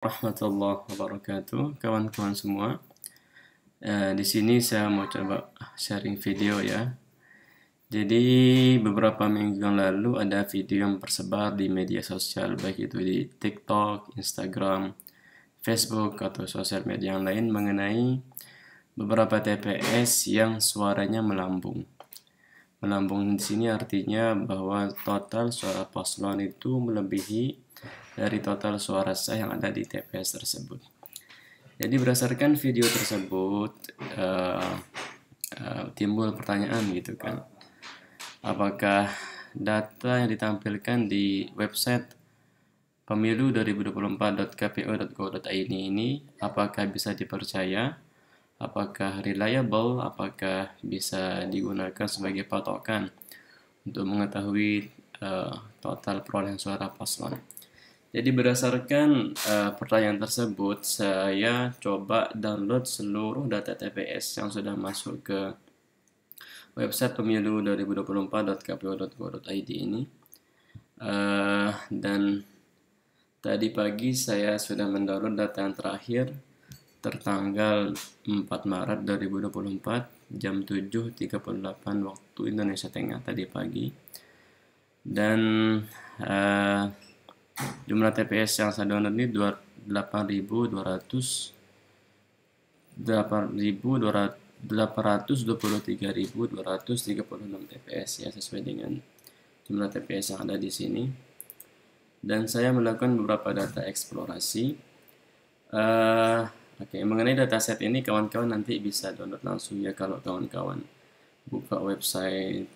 Warahmatullahi wabarakatuh, kawan-kawan semua. Di sini saya mau coba sharing video ya. Jadi beberapa minggu yang lalu ada video yang tersebar di media sosial, baik itu di TikTok, Instagram, Facebook, atau sosial media yang lain mengenai beberapa TPS yang suaranya melambung. Melambung di sini artinya bahwa total suara paslon itu melebihi dari total suara sah yang ada di TPS tersebut. Jadi berdasarkan video tersebut timbul pertanyaan gitu kan, apakah data yang ditampilkan di website pemilu2024.kpu.go.id ini apakah bisa dipercaya, apakah reliable, apakah bisa digunakan sebagai patokan untuk mengetahui total perolehan suara paslon. Jadi berdasarkan pertanyaan tersebut, saya coba download seluruh data TPS yang sudah masuk ke website pemilu2024.kpu.go.id ini. Dan tadi pagi saya sudah mendownload data yang terakhir tertanggal 4 Maret 2024 jam 7.38 waktu Indonesia Tengah tadi pagi. Dan jumlah TPS yang saya download ini 823.236 TPS ya, sesuai dengan jumlah TPS yang ada di sini. Dan saya melakukan beberapa data eksplorasi. Mengenai dataset ini kawan-kawan nanti bisa download langsung ya kalau kawan-kawan buka website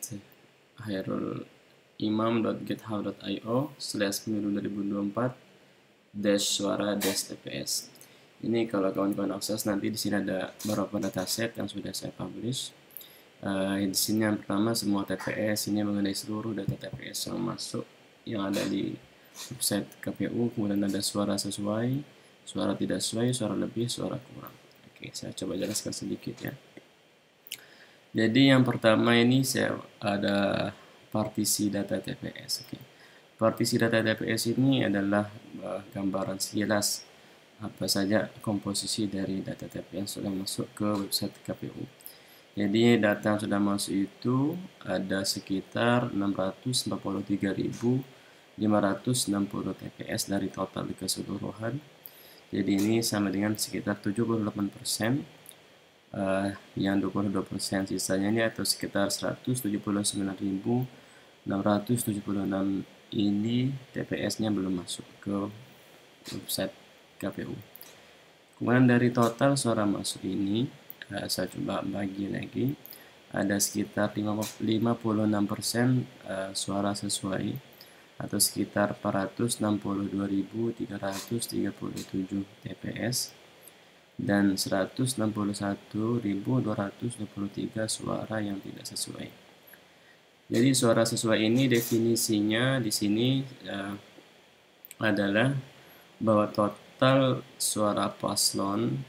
hairul-imam.github.io/pemilu2024-suara-tps. Ini kalau kawan-kawan akses, nanti di sini ada beberapa dataset yang sudah saya publish. Di sini yang pertama semua TPS, ini mengenai seluruh data TPS yang masuk yang ada di website KPU. Kemudian ada suara sesuai, suara tidak sesuai, suara lebih, suara kurang. Oke, saya coba jelaskan sedikit ya. Jadi yang pertama ini saya ada partisi data TPS. Partisi data TPS ini adalah gambaran sekilas apa saja komposisi dari data TPS yang sudah masuk ke website KPU. Jadi data yang sudah masuk itu ada sekitar 643.560 TPS dari total keseluruhan. Jadi ini sama dengan sekitar 78%. Yang 22% sisanya ini atau sekitar 179.676 ini TPS-nya belum masuk ke website KPU. Kemudian dari total suara masuk ini saya coba bagi lagi, ada sekitar 56% suara sesuai atau sekitar 462.337 TPS dan 161.223 suara yang tidak sesuai. Jadi suara sesuai ini definisinya di sini adalah bahwa total suara paslon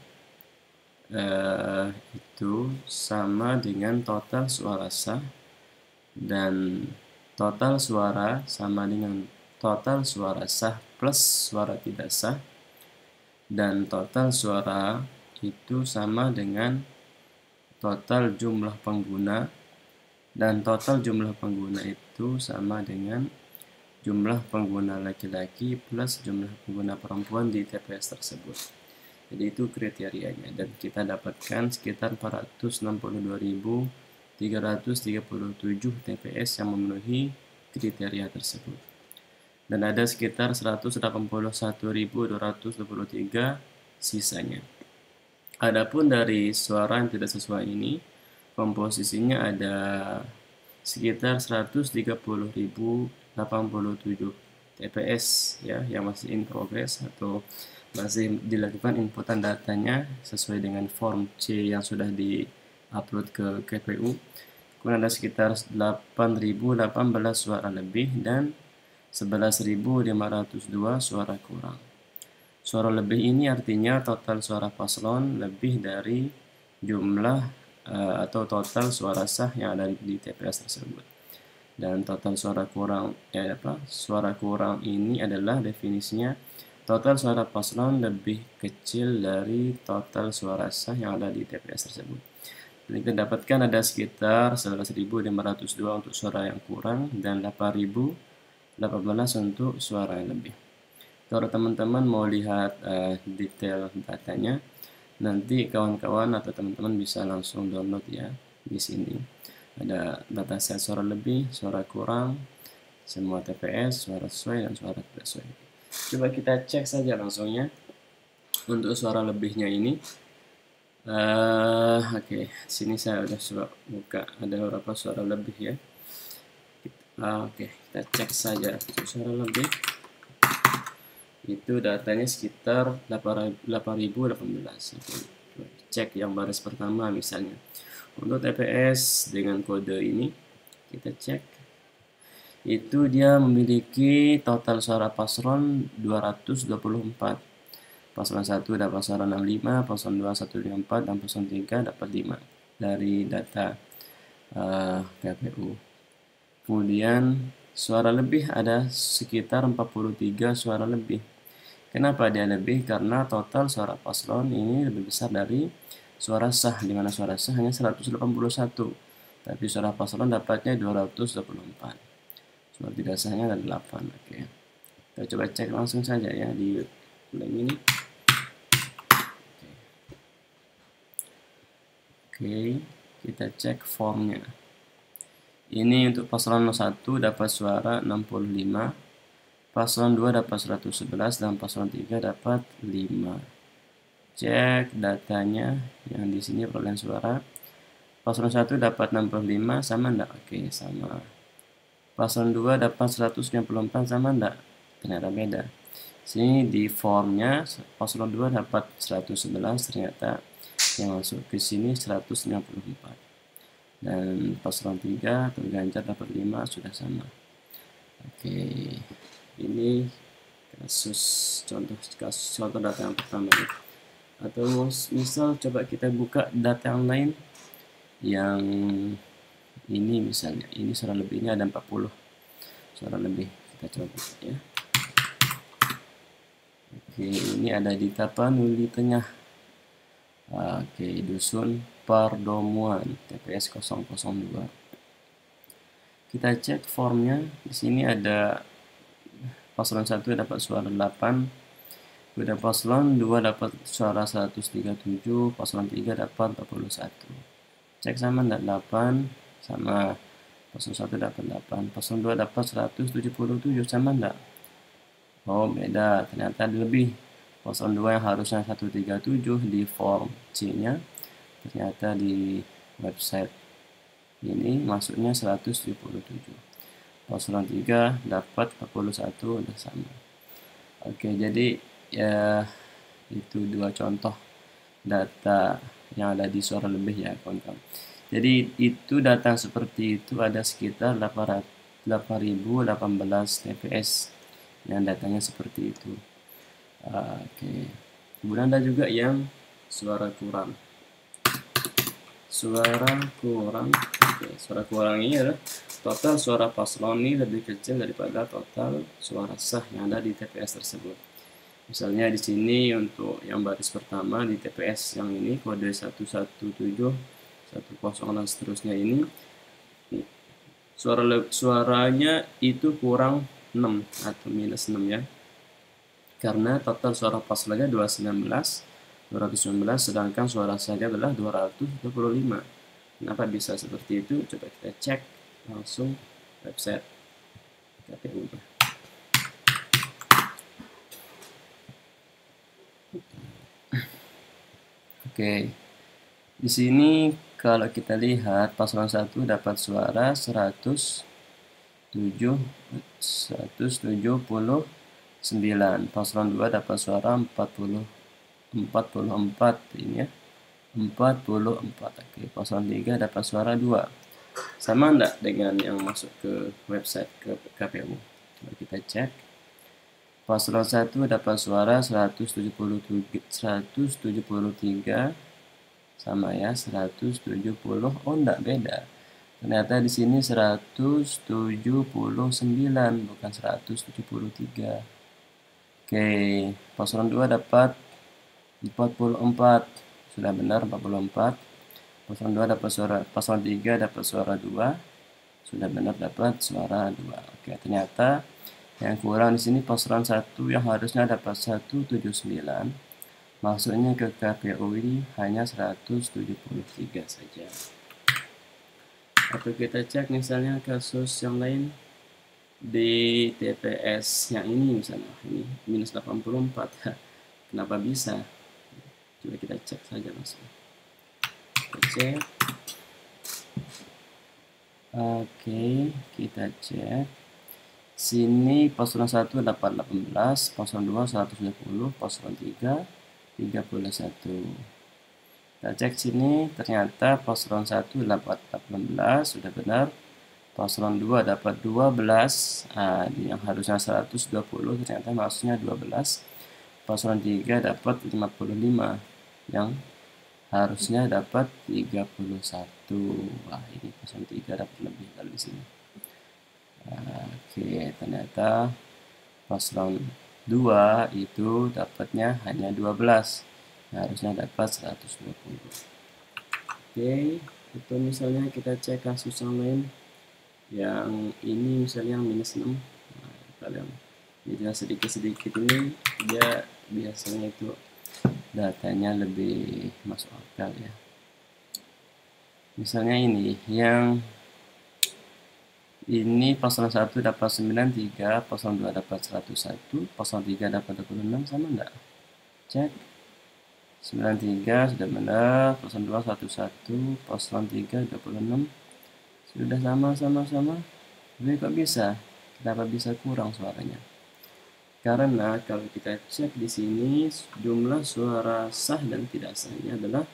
itu sama dengan total suara sah, dan total suara sama dengan total suara sah plus suara tidak sah, dan total suara itu sama dengan total jumlah pengguna, dan total jumlah pengguna itu sama dengan jumlah pengguna laki-laki plus jumlah pengguna perempuan di TPS tersebut. Jadi itu kriterianya, dan kita dapatkan sekitar 462.337 TPS yang memenuhi kriteria tersebut. Dan ada sekitar 181.223 sisanya. Adapun dari suara yang tidak sesuai ini, komposisinya ada sekitar 130.087 TPS ya, yang masih in progress atau masih dilakukan inputan datanya sesuai dengan form C yang sudah di-upload ke KPU. Kemudian ada sekitar 8.018 suara lebih dan 11.502 suara kurang. Suara lebih ini artinya total suara paslon lebih dari jumlah atau total suara sah yang ada di TPS tersebut. Dan total suara kurang suara kurang ini adalah definisinya total suara paslon lebih kecil dari total suara sah yang ada di TPS tersebut. Jadi kita dapatkan ada sekitar 11.502 untuk suara yang kurang dan 8.018 untuk suara yang lebih. Kalau teman-teman mau lihat detail datanya, nanti kawan-kawan atau teman-teman bisa langsung download ya. Di sini ada dataset suara lebih, suara kurang, semua TPS, suara sesuai dan suara tidak sesuai. Coba kita cek saja langsungnya untuk suara lebihnya ini. Oke, sini saya udah coba buka, ada beberapa suara lebih ya. Oke, kita cek saja untuk suara lebih. Itu datanya sekitar 8.018. Oke, cek yang baris pertama misalnya. Untuk TPS dengan kode ini, kita cek. Itu dia memiliki total suara paslon 224. Paslon 1 dapat suara 65, paslon 2 154, dan paslon 3 dapat 5 dari data KPU. Kemudian suara lebih ada sekitar 43 suara lebih. Kenapa dia lebih? Karena total suara paslon ini lebih besar dari suara sah, di mana suara sah hanya 181, tapi suara paslon dapatnya 224. Suara tidak sahnya ada 8. Oke. Kita coba cek langsung saja ya di link ini. Oke, kita cek formnya. Ini untuk paslon 1 dapat suara 65, paslon 2 dapat 111, dan paslon 3 dapat 5. Cek datanya yang di sini perolehan suara. Paslon 1 dapat 65, sama enggak? Oke, sama. Paslon 2 dapat 194, sama enggak? Ternyata beda. Sini di formnya paslon 2 dapat 111, ternyata yang masuk ke sini 154. Dan paslon 3 terganjar dapat 5, sudah sama. Oke, ini contoh data yang pertama ya. Atau misal coba kita buka data yang lain, yang ini misalnya, ini suara lebihnya ada 40 suara lebih. Kita coba buka ya. Oke, ini ada di Tapanuli Tengah. Oke, Dusun Pardomuan, TPS 002. Kita cek formnya. Di sini ada paslon 1 dapat suara 8, kemudian paslon 2 dapat suara 137, paslon 3 dapat 41. Cek sama enggak? 8 sama. Paslon 1 dapat 8, paslon 2 dapat 177, sama enggak? Oh, beda, ternyata lebih. Paslon 2 yang harusnya 137 di form C-nya, ternyata di website ini masuknya 177. Paslon 3 dapat 41, udah sama. Oke, jadi ya itu dua contoh data yang ada di suara lebih ya kawan-kawan. Jadi itu data seperti itu ada sekitar 8.018 TPS yang datanya seperti itu. Oke. Kemudian ada juga yang suara kurang. Suara kurang. Oke, suara kurang ini adalah total suara paslon ini lebih kecil daripada total suara sah yang ada di TPS tersebut. Misalnya di sini untuk yang baris pertama di TPS yang ini kode 117, 10 dan seterusnya ini suaranya itu kurang 6 atau minus 6 ya. Karena total suara paslonnya 219, sedangkan suara sahnya adalah 225. Kenapa bisa seperti itu? Coba kita cek langsung website KPU. Oke, di sini kalau kita lihat paslon 1 dapat suara 179, paslon 2 dapat suara 44 ini ya, 44. Oke, paslon 3 dapat suara 2. Sama enggak dengan yang masuk ke website ke KPU? Coba kita cek. Paslon 1 dapat suara 173, sama ya, 170. Oh, enggak, beda. Ternyata di sini 179 bukan 173. Oke, paslon 2 dapat 44. Sudah benar 44. Paslon 2 dapat suara, paslon 3 dapat suara 2. Sudah benar dapat suara 2. Oke, ternyata yang kurang di sini paslon 1 yang harusnya dapat 179. Maksudnya ke KPU ini hanya 173 saja. Atau kita cek misalnya kasus yang lain di TPS yang ini, misalnya ini minus 84. Kenapa bisa? Coba kita cek saja langsung. Kita cek. Oke, kita cek. Sini paslon 1 dapat 18, paslon 2 120, paslon 3 31. Kita cek sini, ternyata paslon 1 dapat 18, sudah benar. Paslon 2 dapat 12, yang harusnya 120, ternyata maksudnya 12. Paslon 3 dapat 55, yang harusnya dapat 31. Wah, ini paslon 3 dapat lebih kalau di sini. Oke, ternyata paslon 2 itu dapatnya hanya 12, harusnya dapat 120. Oke, itu misalnya kita cek kasus yang lain. Yang ini misalnya yang minus 6. Nah, kalau yang sedikit-sedikit ini dia biasanya itu datanya lebih masuk akal ya. Misalnya ini yang ini paslon 1 dapat 93, paslon 2 dapat 101, paslon 3 dapat 26, sama enggak? Cek. 93 sudah benar, paslon 2 11, paslon 3 26. Sudah sama. Tapi kok bisa? Kenapa bisa kurang suaranya? Karena kalau kita cek di sini jumlah suara sah dan tidak sahnya adalah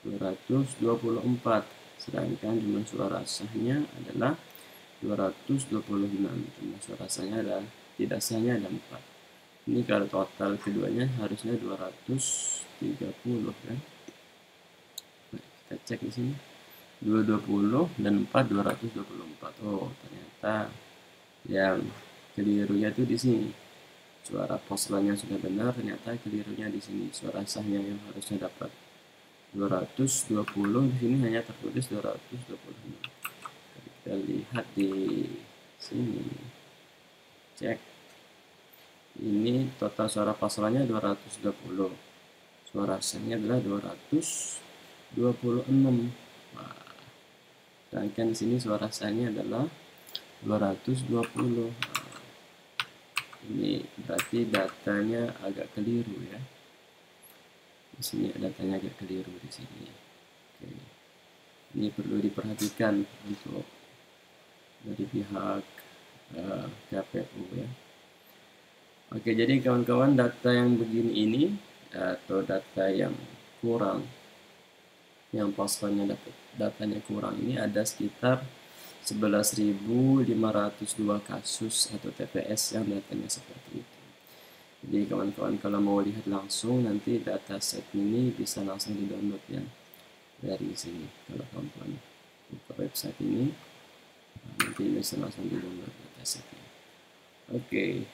224, sedangkan jumlah suara sahnya adalah 226. Jumlah suara sahnya adalah tidak sahnya ada 4. Ini kalau total keduanya harusnya 230 kan? Nah, kita cek di sini 220 dan 4 224. Oh, ternyata yang kelirunya itu di sini. Suara paslonnya sudah benar, ternyata kelirunya di sini. Suara sahnya yang harusnya dapat 220, di sini hanya tertulis 226. Kita lihat di sini. Cek. Ini total suara paslonnya 220. Suara sahnya adalah 226. Nah, sedangkan di sini suara sahnya adalah 220. Nah, ini berarti datanya agak keliru ya. Di sini datanya agak keliru di sini. Oke. Ini perlu diperhatikan untuk dari pihak KPU ya. Oke, jadi kawan-kawan, data yang begini ini atau data yang kurang, yang paslonnya dapat datanya kurang ini ada sekitar 11.502 kasus atau TPS yang datanya seperti itu. Jadi kawan-kawan kalau mau lihat langsung nanti data set ini bisa langsung di-download ya dari sini. Kalau kawan-kawan buka website ini nanti bisa langsung di-download data setnya. Oke,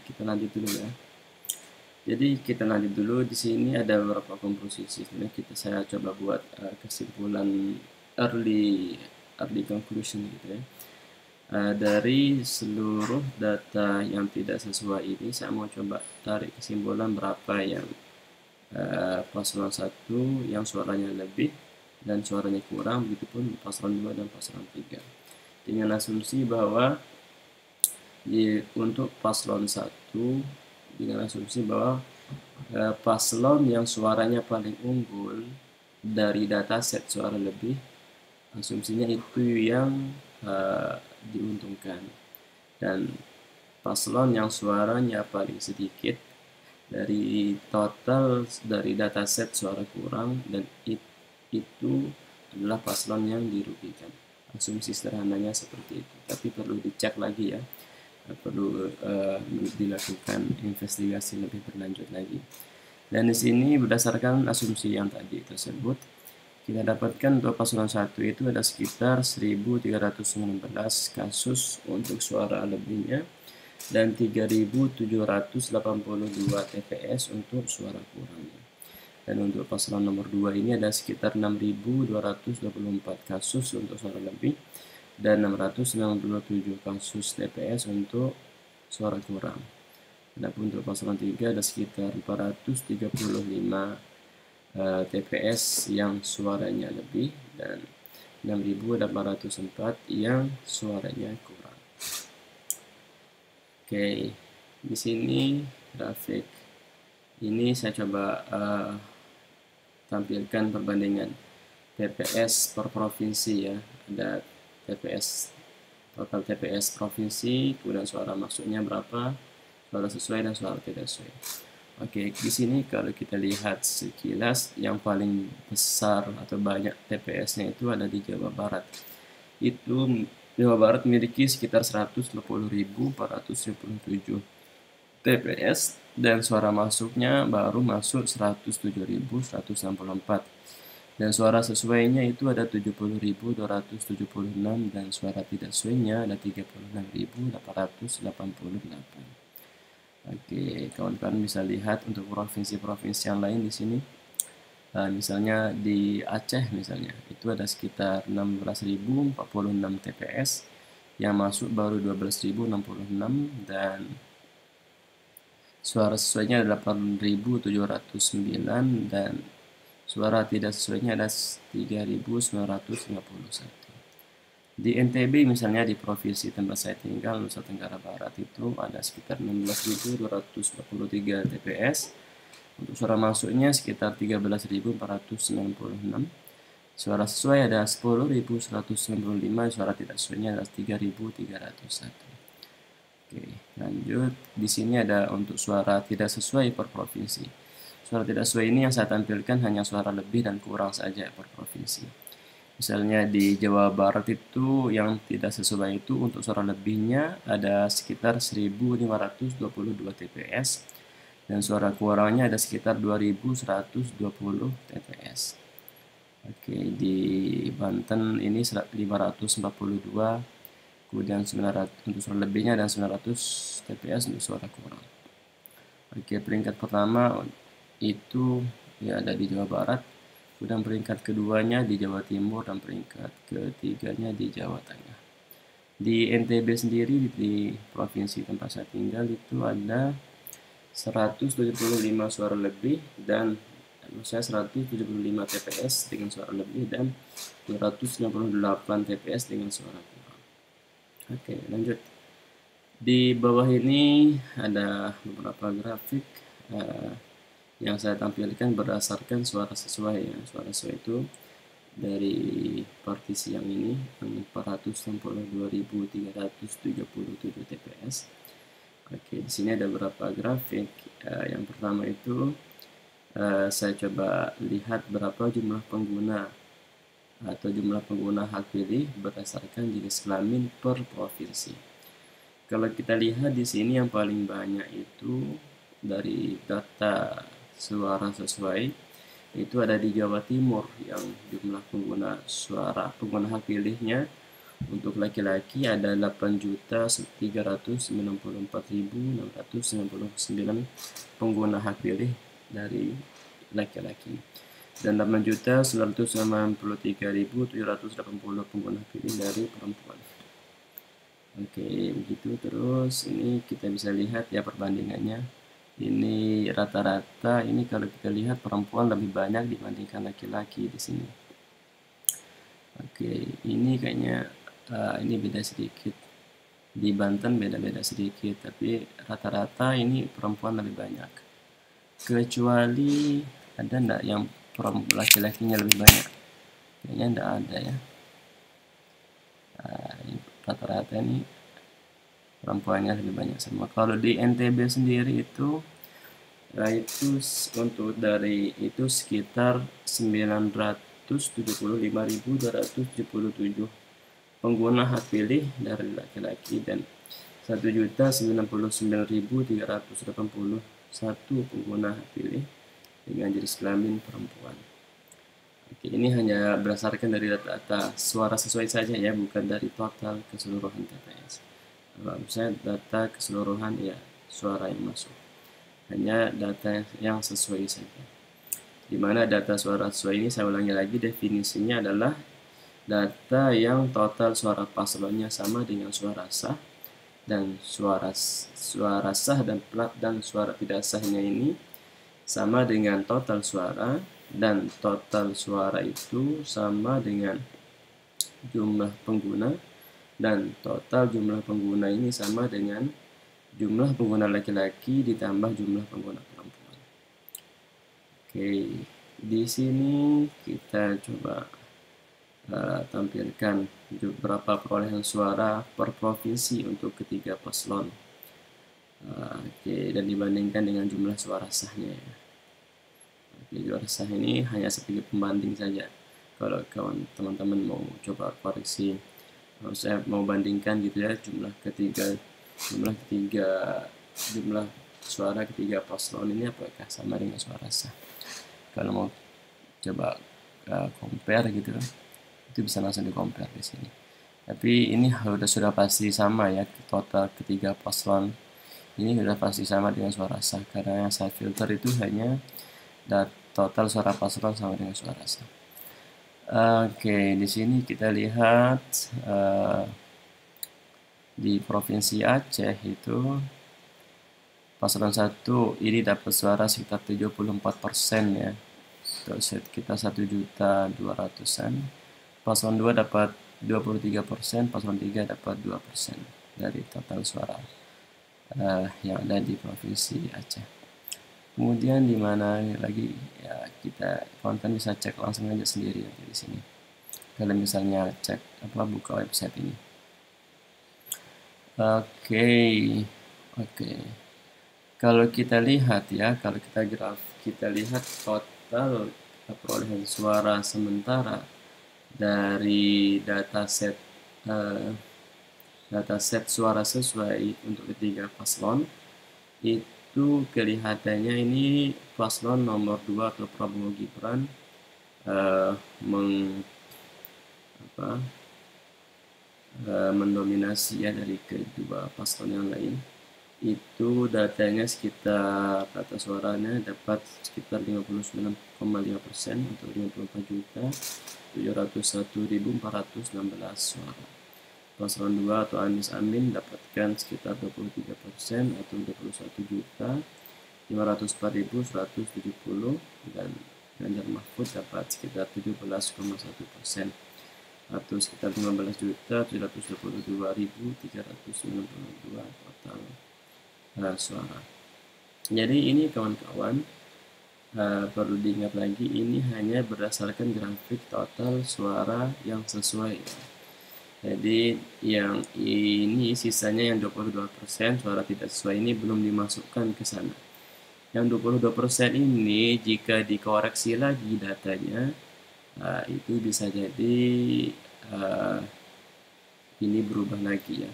kita lanjut dulu ya. Jadi kita lanjut dulu, di sini ada beberapa komposisi. Sebenarnya saya coba buat kesimpulan early conclusion gitu ya. Dari seluruh data yang tidak sesuai ini, saya mau coba tarik kesimpulan berapa yang paslon 1 yang suaranya lebih dan suaranya kurang, begitupun paslon 2 dan paslon 3. Dengan asumsi bahwa untuk paslon 1 dengan asumsi bahwa paslon yang suaranya paling unggul dari dataset suara lebih, asumsinya itu yang diuntungkan, dan paslon yang suaranya paling sedikit dari total dari dataset suara kurang, dan itu adalah paslon yang dirugikan. Asumsi sederhananya seperti itu, tapi perlu dicek lagi ya, perlu dilakukan investigasi lebih berlanjut lagi. Dan di sini berdasarkan asumsi yang tadi tersebut, kita dapatkan untuk paslon 1 itu ada sekitar 1.319 kasus untuk suara lebihnya, dan 3.782 TPS untuk suara kurangnya. Dan untuk paslon nomor 2 ini ada sekitar 6.224 kasus untuk suara lebih dan 697 kasus TPS untuk suara kurang. Adapun untuk paslon 3 ada sekitar 435 TPS yang suaranya lebih dan 6.804 yang suaranya kurang. Oke, di sini grafik ini saya coba tampilkan perbandingan TPS per provinsi ya. Ada TPS, total TPS provinsi, kemudian suara masuknya berapa, suara sesuai dan suara tidak sesuai. Oke, di sini kalau kita lihat sekilas yang paling besar atau banyak TPS-nya itu ada di Jawa Barat. Itu Jawa Barat memiliki sekitar 150.457 TPS dan suara masuknya baru masuk 107.164 dan suara sesuainya itu ada 70.276 dan suara tidak sesuainya ada 36.888. Oke, kawan-kawan bisa lihat untuk provinsi-provinsi yang lain di sini. Misalnya di Aceh misalnya itu ada sekitar 16.046 TPS, yang masuk baru 12.066 dan suara sesuainya ada 8.709 dan suara tidak sesuainya ada 3.951. Di NTB misalnya di provinsi tempat saya tinggal, Nusa Tenggara Barat itu ada sekitar 16.243 TPS. Untuk suara masuknya sekitar 13.496. Suara sesuai ada 10.195, suara tidak sesuainya ada 3.301. Oke, lanjut. Di sini ada untuk suara tidak sesuai per provinsi. Suara tidak sesuai ini yang saya tampilkan hanya suara lebih dan kurang saja per provinsi. Misalnya di Jawa Barat itu yang tidak sesuai itu untuk suara lebihnya ada sekitar 1.522 TPS dan suara kurangnya ada sekitar 2.120 TPS. Oke, di Banten ini 542, kemudian 900 untuk suara lebihnya dan 900 TPS untuk suara kurang. Oke, peringkat pertama itu ya ada di Jawa Barat, kemudian peringkat keduanya di Jawa Timur dan peringkat ketiganya di Jawa Tengah. Di NTB sendiri di provinsi tempat saya tinggal itu ada 175 suara lebih dan maksudnya 175 TPS dengan suara lebih dan 268 TPS dengan suara kurang. Oke, lanjut. Di bawah ini ada beberapa grafik yang saya tampilkan berdasarkan suara sesuai ya. Suara sesuai itu dari partisi yang ini 462.377 TPS. Oke, di sini ada beberapa grafik. Yang pertama itu saya coba lihat berapa jumlah pengguna atau jumlah pengguna hak pilih berdasarkan jenis kelamin per provinsi. Kalau kita lihat di sini yang paling banyak itu dari data suara sesuai itu ada di Jawa Timur yang jumlah pengguna hak pilihnya untuk laki-laki ada 8.394.699 pengguna hak pilih dari laki-laki dan 8.993.780 pengguna hak pilih dari perempuan. Oke, begitu. Terus ini kita bisa lihat ya perbandingannya. Ini rata-rata ini kalau kita lihat perempuan lebih banyak dibandingkan laki-laki di sini. Oke, ini kayaknya ini beda sedikit. Di Banten beda-beda sedikit, tapi rata-rata ini perempuan lebih banyak. Kecuali ada enggak yang laki-lakinya lebih banyak? Kayaknya enggak ada ya. Rata-rata ini perempuannya lebih banyak semua. Kalau di NTB sendiri itu untuk dari itu sekitar 975.277 pengguna hak pilih dari laki-laki dan 1.099.381 pengguna hak pilih dengan jenis kelamin perempuan. Oke, ini hanya berdasarkan dari data suara sesuai saja ya, bukan dari total keseluruhan TPS. misalnya data keseluruhan ya suara yang masuk, hanya data yang sesuai saja. Dimana data suara sesuai ini, saya ulangi lagi, definisinya adalah data yang total suara paslonnya sama dengan suara sah, dan suara sah dan suara tidak sahnya ini sama dengan total suara, dan total suara itu sama dengan jumlah pengguna, dan total jumlah pengguna ini sama dengan jumlah pengguna laki-laki ditambah jumlah pengguna perempuan. Oke, di sini kita coba tampilkan beberapa perolehan suara per provinsi untuk ketiga paslon. Oke, dan dibandingkan dengan jumlah suara sahnya ya. Oke, suara sah ini hanya sebagai pembanding saja. Kalau teman-teman mau coba koreksi, saya mau bandingkan gitu ya, jumlah suara ketiga paslon ini apakah sama dengan suara sah. Kalau mau coba compare gitu, itu bisa langsung di compare di sini. Tapi ini sudah pasti sama ya, total ketiga paslon ini sudah pasti sama dengan suara sah, karena yang saya filter itu hanya total suara paslon sama dengan suara sah. Oke, di sini kita lihat di Provinsi Aceh itu paslon 1 ini dapat suara sekitar 74% ya, atau sekitar 1.200.000-an. Paslon 2 dapat 23%, paslon 3 dapat 2% dari total suara yang ada di Provinsi Aceh. Kemudian di mana lagi ya, kita konten bisa cek langsung aja sendiri nanti di sini. Kalau misalnya buka website ini. Oke. Kalau kita lihat ya, kita lihat total perolehan suara sementara dari dataset suara sesuai untuk ketiga paslon, itu kelihatannya ini paslon nomor 2 atau Prabowo Gibran mendominasi ya dari kedua paslon yang lain. Itu datanya sekitar, data suaranya dapat sekitar 59,5% atau 54.701.416 suara. Paslon 2 atau Anies Amin dapatkan sekitar 23% atau 21.504.170, dan Ganjar Mahfud dapat sekitar 17,1% atau sekitar 15.722.392 total suara. Jadi ini kawan-kawan, perlu diingat lagi, ini hanya berdasarkan grafik total suara yang sesuai. Jadi yang ini sisanya yang 22% suara tidak sesuai ini belum dimasukkan ke sana. Yang 22% ini jika dikoreksi lagi datanya, itu bisa jadi ini berubah lagi ya.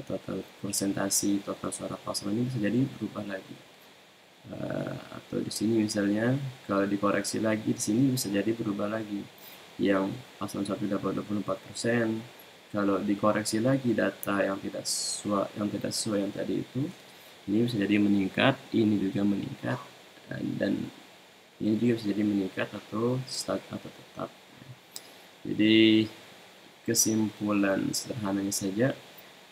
Total persentasi total suara paslon ini bisa jadi berubah lagi. Atau di sini misalnya kalau dikoreksi lagi di sini bisa jadi berubah lagi. Yang paslon 1 dapat 24%, kalau dikoreksi lagi data yang tidak sesuai yang tadi itu, ini bisa jadi meningkat, ini juga meningkat, dan ini juga bisa jadi meningkat atau tetap. Jadi kesimpulan sederhananya saja,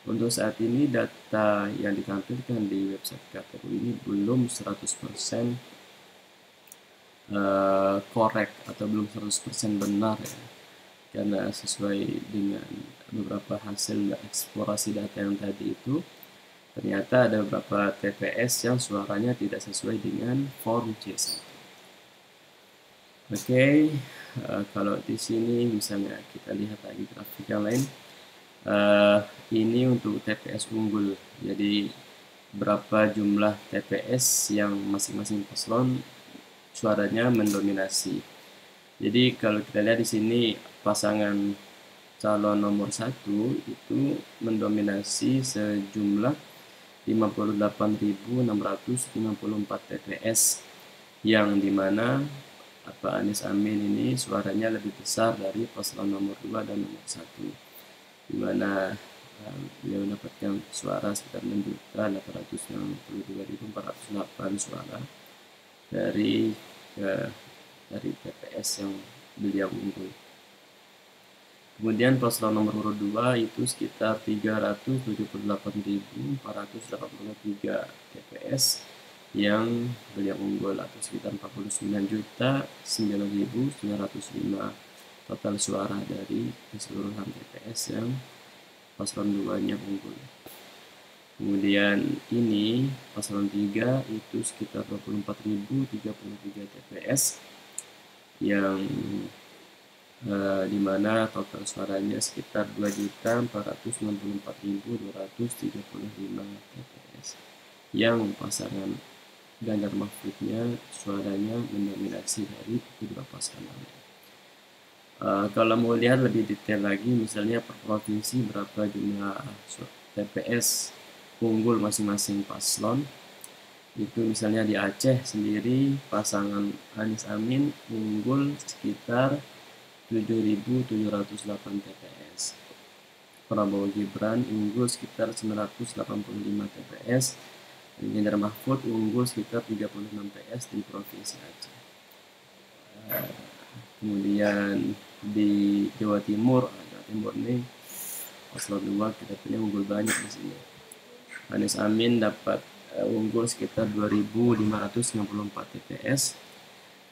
untuk saat ini data yang ditampilkan di website KPU ini belum 100% korek atau belum 100% benar ya, karena sesuai dengan beberapa hasil eksplorasi data yang tadi itu, ternyata ada beberapa TPS yang suaranya tidak sesuai dengan form C1. Oke, kalau di sini misalnya kita lihat lagi grafik yang lain, ini untuk TPS unggul. Jadi berapa jumlah TPS yang masing-masing paslon suaranya mendominasi. Jadi kalau kita lihat di sini pasangan calon nomor 1 itu mendominasi sejumlah 58.654 TPS, yang dimana Anies Amin ini suaranya lebih besar dari paslon nomor 2 dan nomor 1, dimana beliau mendapatkan suara sekitar 6.862.408 suara dari TPS yang beliau unggul. Kemudian paslon nomor urut 2 itu sekitar 378.483 TPS yang beliau unggul, atau sekitar 49.009.905 total suara dari keseluruhan TPS yang paslon 2-nya unggul. Kemudian ini paslon 3 itu sekitar 24.033 TPS yang dimana total suaranya sekitar 2.494.235 TPS yang pasangan Ganjar Mahfudnya suaranya mendominasi dari kedua pasangan. Kalau mau lihat lebih detail lagi, misalnya per provinsi berapa jumlah TPS unggul masing-masing paslon, itu misalnya di Aceh sendiri pasangan Anies Amin unggul sekitar 7.708 TPS. Prabowo Gibran unggul sekitar 985 TPS. Dan Ganjar Mahfud unggul sekitar 36 TPS di Provinsi Aceh. Kemudian di Jawa Timur ini paslon 2 kita punya unggul banyak di sini. Anies Amin dapat unggul sekitar 2.554 TPS.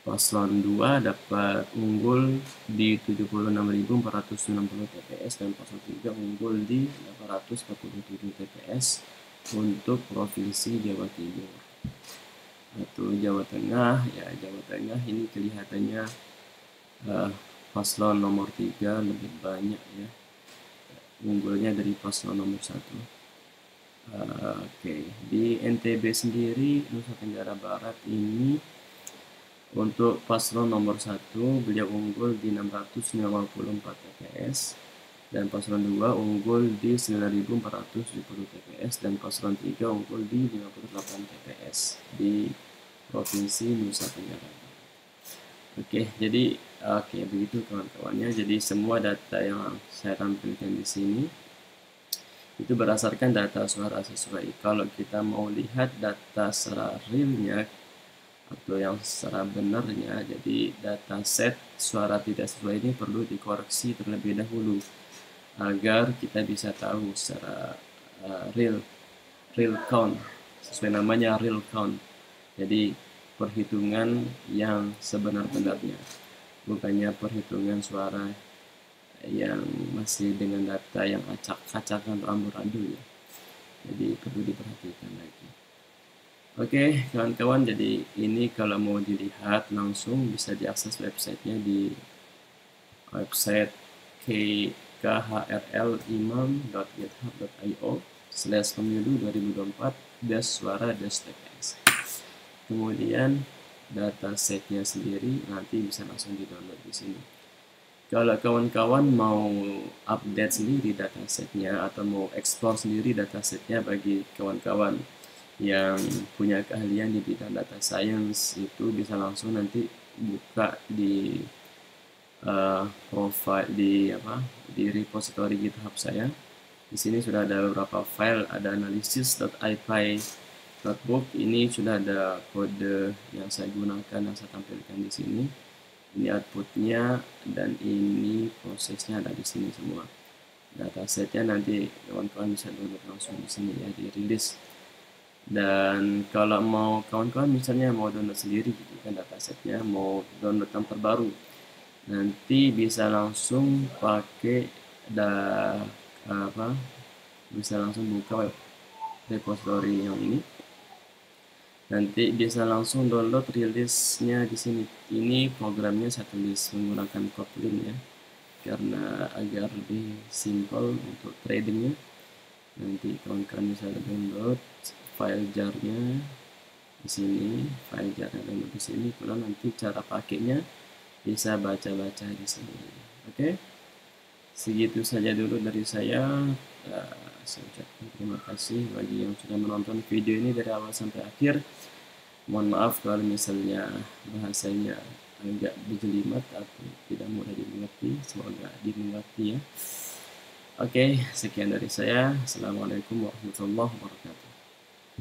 Paslon 2 dapat unggul di 76.460 TPS dan paslon 3 unggul di 847 TPS untuk Provinsi Jawa Timur. Atau Jawa Tengah, ya Jawa Tengah ini kelihatannya paslon nomor 3 lebih banyak ya unggulnya dari paslon nomor 1. Oke. Di NTB sendiri, Nusa Tenggara Barat ini untuk paslon nomor 1 beliau unggul di 654 TPS dan paslon 2 unggul di 9.470 TPS dan paslon 3 unggul di 58 TPS di Provinsi Nusa Tenggara Barat. Jadi begitu kawan-kawannya. Jadi semua data yang saya tampilkan di sini itu berdasarkan data suara sesuai. Kalau kita mau lihat data secara realnya atau yang secara benarnya, jadi data set suara tidak sesuai ini perlu dikoreksi terlebih dahulu agar kita bisa tahu secara real count, sesuai namanya real count. Jadi perhitungan yang sebenar-benarnya, bukannya perhitungan suara yang masih dengan data yang acak-acakan atau amburadul ya. Jadi perlu diperhatikan lagi. Oke, kawan-kawan, jadi ini kalau mau dilihat langsung bisa diakses websitenya di website kharal.github.io/pemilu2024-suara-tps. Kemudian datasetnya sendiri nanti bisa langsung di-download di sini. Kalau kawan-kawan mau update sendiri datasetnya atau mau explore sendiri datasetnya, bagi kawan-kawan yang punya keahlian di bidang data science itu bisa langsung nanti buka di profile di repository GitHub saya. Di sini sudah ada beberapa file, ada analysis.ipy.book. Ini sudah ada kode yang saya gunakan, yang saya tampilkan di sini. Ini outputnya dan ini prosesnya ada di sini semua. Datasetnya nanti kawan-kawan bisa download langsung di sini ya, dirilis. Dan kalau mau kawan-kawan misalnya mau download sendiri gitu kan datasetnya, mau download yang terbaru, nanti bisa langsung pakai bisa langsung buka web repository yang ini. Nanti bisa langsung download rilisnya di sini. Ini programnya saya tulis menggunakan Kotlin ya, karena agar lebih simple untuk tradingnya. Nanti kawan-kawan bisa download file jar-nya di sini, file jar-nya download di sini. Kemudian nanti cara pakainya bisa baca-baca di sini. Oke, segitu saja dulu dari saya. Saya ucapkan terima kasih bagi yang sudah menonton video ini dari awal sampai akhir. Mohon maaf kalau misalnya bahasanya agak berjelimet atau tidak mudah dimengerti. Semoga dimengerti ya. Oke, sekian dari saya. Assalamualaikum warahmatullahi wabarakatuh.